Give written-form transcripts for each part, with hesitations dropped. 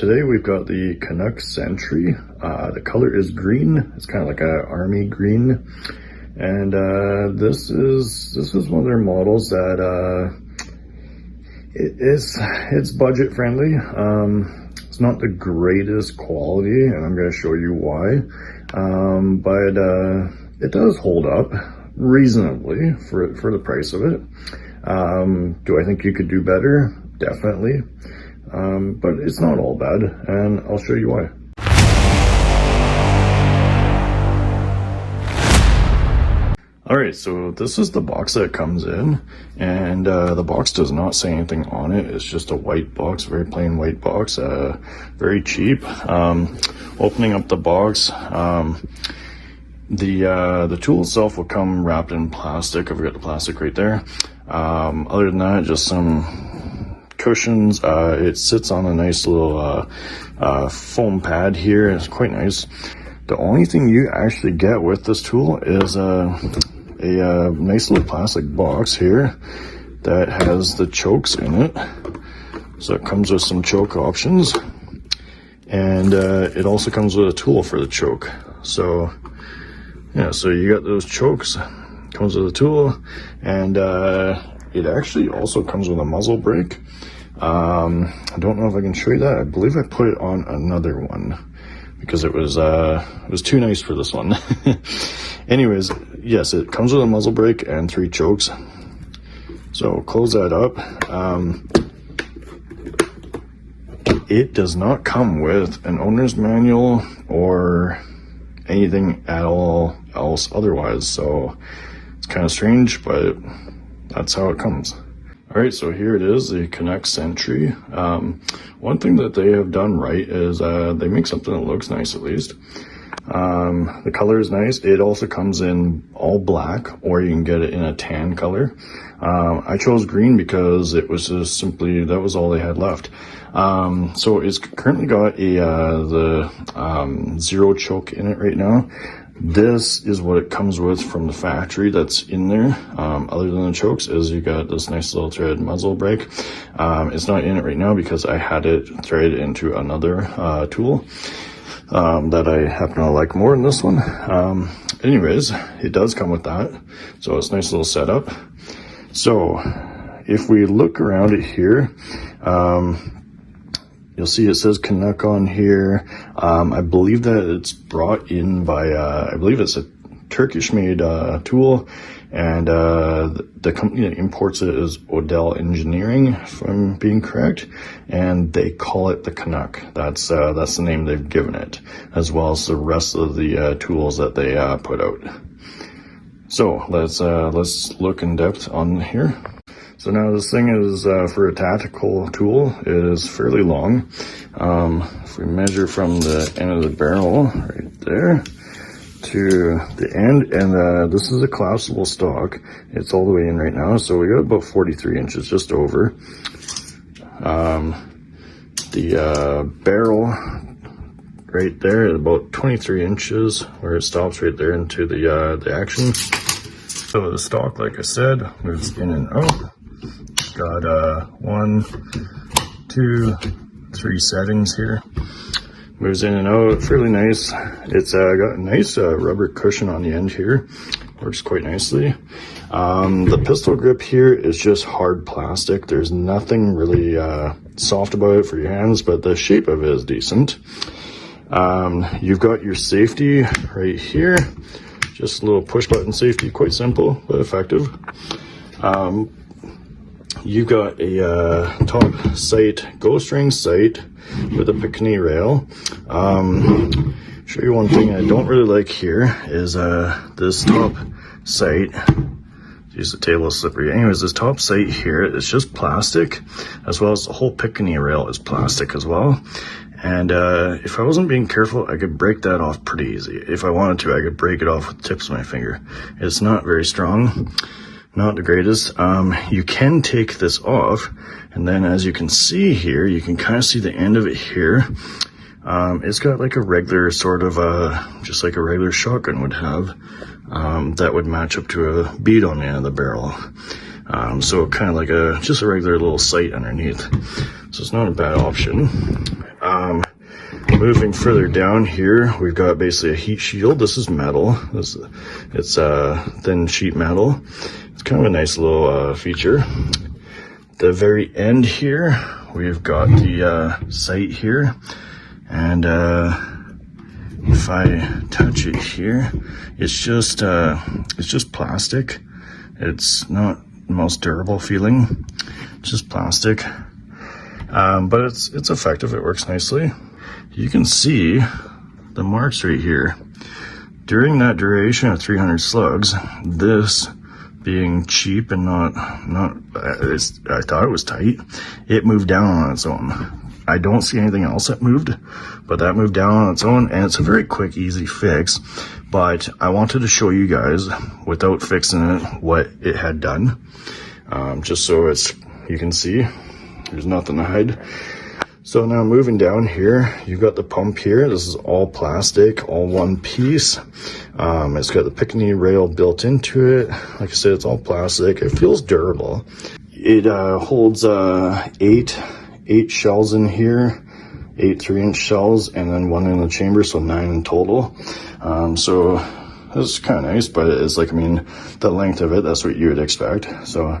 today we've got the Canuck Sentry. The color is green. It's kind of like a army green. And this is one of their models that it's budget friendly. It's not the greatest quality, and I'm going to show you why. But it does hold up reasonably for the price of it. Do I think you could do better? Definitely. But it's not all bad, and I'll show you why. Alright, so this is the box that it comes in, and the box does not say anything on it. It's just a white box, very plain white box, very cheap. Opening up the box, the tool itself will come wrapped in plastic. I've got the plastic right there. Other than that, just some cushions. It sits on a nice little foam pad here. It's quite nice. The only thing you actually get with this tool is a nice little plastic box here that has the chokes in it. So it comes with some choke options, and it also comes with a tool for the choke. So yeah, so you got those chokes, comes with a tool, and it actually also comes with a muzzle brake. I don't know if I can show you that. I believe I put it on another one because it was too nice for this one. Anyways, yes, it comes with a muzzle brake and 3 chokes. So close that up. It does not come with an owner's manual or anything at all else otherwise. So it's kind of strange, but that's how it comes. All right, so here it is, the Canuck Sentry. One thing that they have done right is they make something that looks nice, at least. The color is nice. It also comes in all black, or you can get it in a tan color. I chose green because it was just simply, that was all they had left. So it's currently got the zero choke in it right now. This is what it comes with from the factory that's in there. Other than the chokes, is you got this nice little thread muzzle brake. It's not in it right now because I had it threaded into another tool that I happen to like more than this one. Anyways, it does come with that. So it's a nice little setup. So if we look around it here, you'll see it says Canuck on here. I believe that it's brought in by, I believe it's a Turkish-made tool, and the company that imports it is Odell Engineering, if I'm being correct, and they call it the Canuck. That's the name they've given it, as well as the rest of the tools that they put out. So let's look in depth on here. So now this thing is, for a tactical tool, it is fairly long. If we measure from the end of the barrel right there to the end, and this is a collapsible stock. It's all the way in right now, so we got about 43 inches, just over. The barrel right there at about 23 inches, where it stops right there into the action. So the stock, like I said, moves in and out. Got 1, 2, 3 settings here. Moves in and out, fairly nice. It's got a nice rubber cushion on the end here. Works quite nicely. The pistol grip here is just hard plastic. There's nothing really soft about it for your hands, but the shape of it is decent. You've got your safety right here. Just a little push button safety, quite simple but effective. You've got a top sight, ghost ring sight with a Picatinny rail. Show you one thing I don't really like here is this top sight. Use the table is slippery. Anyways, this top sight here is just plastic, as well as the whole Picatinny rail is plastic as well. And if I wasn't being careful, I could break that off pretty easy. If I wanted to, I could break it off with the tips of my finger. It's not very strong. Not the greatest. You can take this off, and then as you can see here, you can kind of see the end of it here. It's got like a regular sort of, just like a regular shotgun would have, that would match up to a bead on the end of the barrel. So kind of like just a regular little sight underneath. So it's not a bad option. moving further down here, we've got basically a heat shield. This is metal. It's thin sheet metal. It's kind of a nice little feature. The very end here, we've got the sight here, and if I touch it here, it's just plastic. It's not the most durable feeling. It's just plastic, but it's effective. It works nicely. You can see the marks right here. During that duration of 300 slugs, this being cheap and I thought it was tight, it moved down on its own. I don't see anything else that moved, but that moved down on its own, and it's a very quick, easy fix. But I wanted to show you guys, without fixing it, what it had done, just so you can see there's nothing to hide. So now moving down here, you've got the pump here. This is all plastic, all one piece. It's got the picnic rail built into it. Like I said, it's all plastic. It feels durable. It holds 8 shells in here, 8 3-inch shells, and then 1 in the chamber, so 9 in total. So that's kind of nice, but it's like, I mean, the length of it, that's what you would expect. So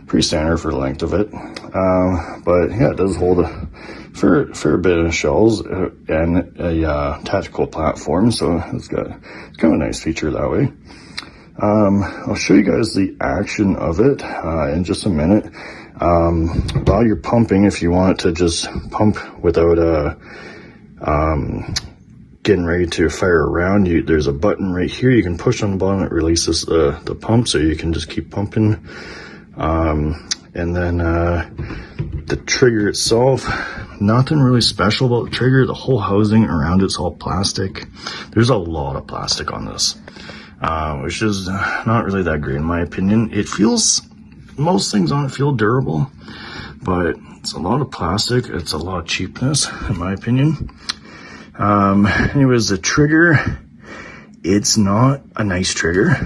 pretty standard for the length of it. But yeah, it does hold a fair bit of shells and a tactical platform, so it's kind of a nice feature that way. I'll show you guys the action of it in just a minute. While you're pumping, if you want to just pump without getting ready to fire around, there's a button right here. You can push on the button, it releases the pump, so you can just keep pumping. And then the trigger itself, nothing really special about the trigger. The whole housing around it's all plastic. There's a lot of plastic on this, which is not really that great in my opinion. Most things on it feel durable, but it's a lot of plastic. It's a lot of cheapness in my opinion. Anyways, the trigger, it's not a nice trigger.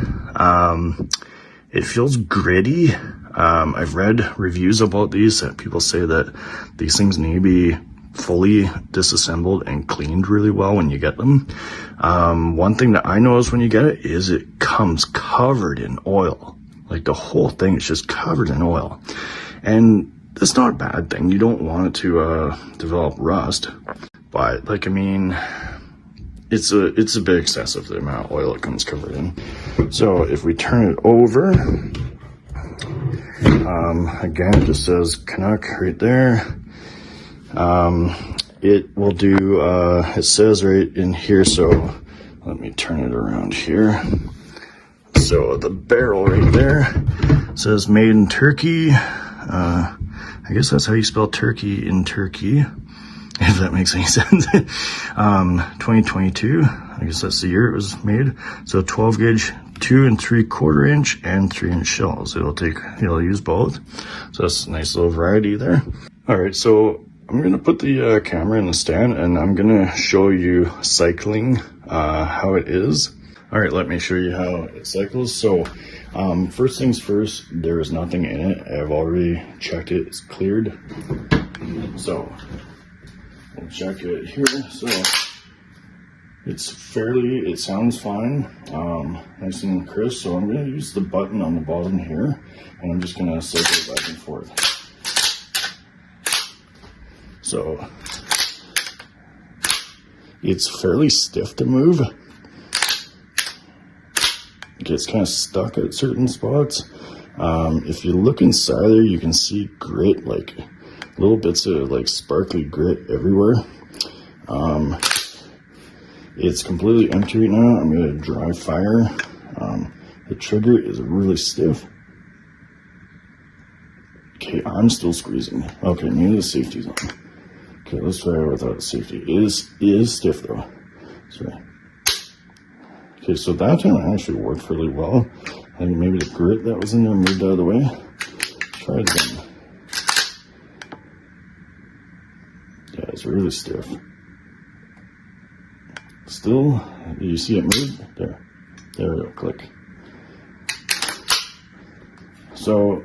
It feels gritty. I've read reviews about these that people say that these things need to be fully disassembled and cleaned really well when you get them. One thing that I notice when you get it is it comes covered in oil. Like the whole thing is just covered in oil. And that's not a bad thing. You don't want it to develop rust. But like, I mean, it's a bit excessive, the amount of oil it comes covered in. So if we turn it over, again, it just says Canuck right there. It will do, it says right in here, so let me turn it around here. So the barrel right there says made in Turkey. I guess that's how you spell turkey in Turkey, if that makes any sense. 2022, I guess that's the year it was made. So 12 gauge, 2 3/4 inch and 3-inch shells. It'll use both. So that's a nice little variety there. All right, so I'm gonna put the camera in the stand and I'm gonna show you cycling, how it is. All right, let me show you how it cycles. So first things first, there is nothing in it. I've already checked it, it's cleared. So we'll check it here. So it sounds fine, nice and crisp. So I'm gonna use the button on the bottom here and I'm just gonna cycle it back and forth. So it's fairly stiff to move. It gets kind of stuck at certain spots. If you look inside there, you can see grit, like little bits of like sparkly grit everywhere. It's completely empty right now. I'm going to dry fire. The trigger is really stiff. Okay, I'm still squeezing. Okay, maybe the safety's on. Okay, let's try it without the safety. It is stiff though. Sorry. Okay, so that time it actually worked fairly well. I think maybe the grit that was in there moved out of the way. Try it again. Yeah, it's really stiff. Still, you see it move? There we go, click. So,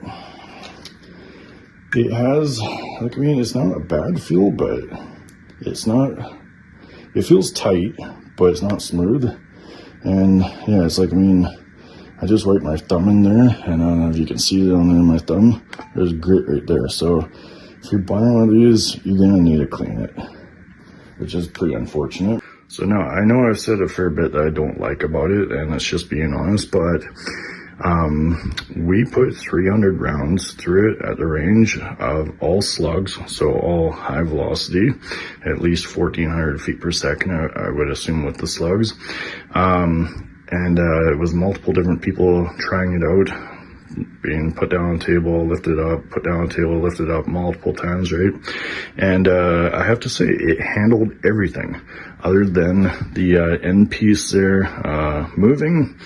it has, like, I mean, it's not a bad feel, but it's not it feels tight, but it's not smooth. And yeah, it's like, I mean, I just wiped my thumb in there, and I don't know if you can see it on there in my thumb. There's grit right there. So if you're buying one of these, you're gonna need to clean it, which is pretty unfortunate. So now, I know I've said a fair bit that I don't like about it, and it's just being honest, but we put 300 rounds through it at the range of all slugs, so all high velocity, at least 1400 feet per second, I would assume, with the slugs. And it was multiple different people trying it out, being put down on the table, lifted up, put down on the table, lifted up multiple times, right? And I have to say, it handled everything other than the end piece there moving.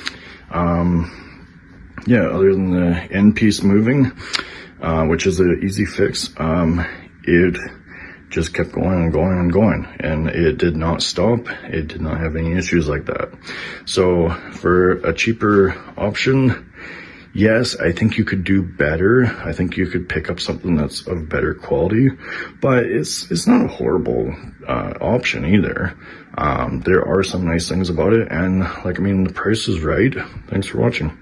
Yeah, other than the end piece moving, which is an easy fix, it just kept going and going and going, and it did not stop. It did not have any issues like that. So for a cheaper option, yes, I think you could do better. I think you could pick up something that's of better quality, but it's not a horrible option either. There are some nice things about it, and like, I mean, the price is right. Thanks for watching.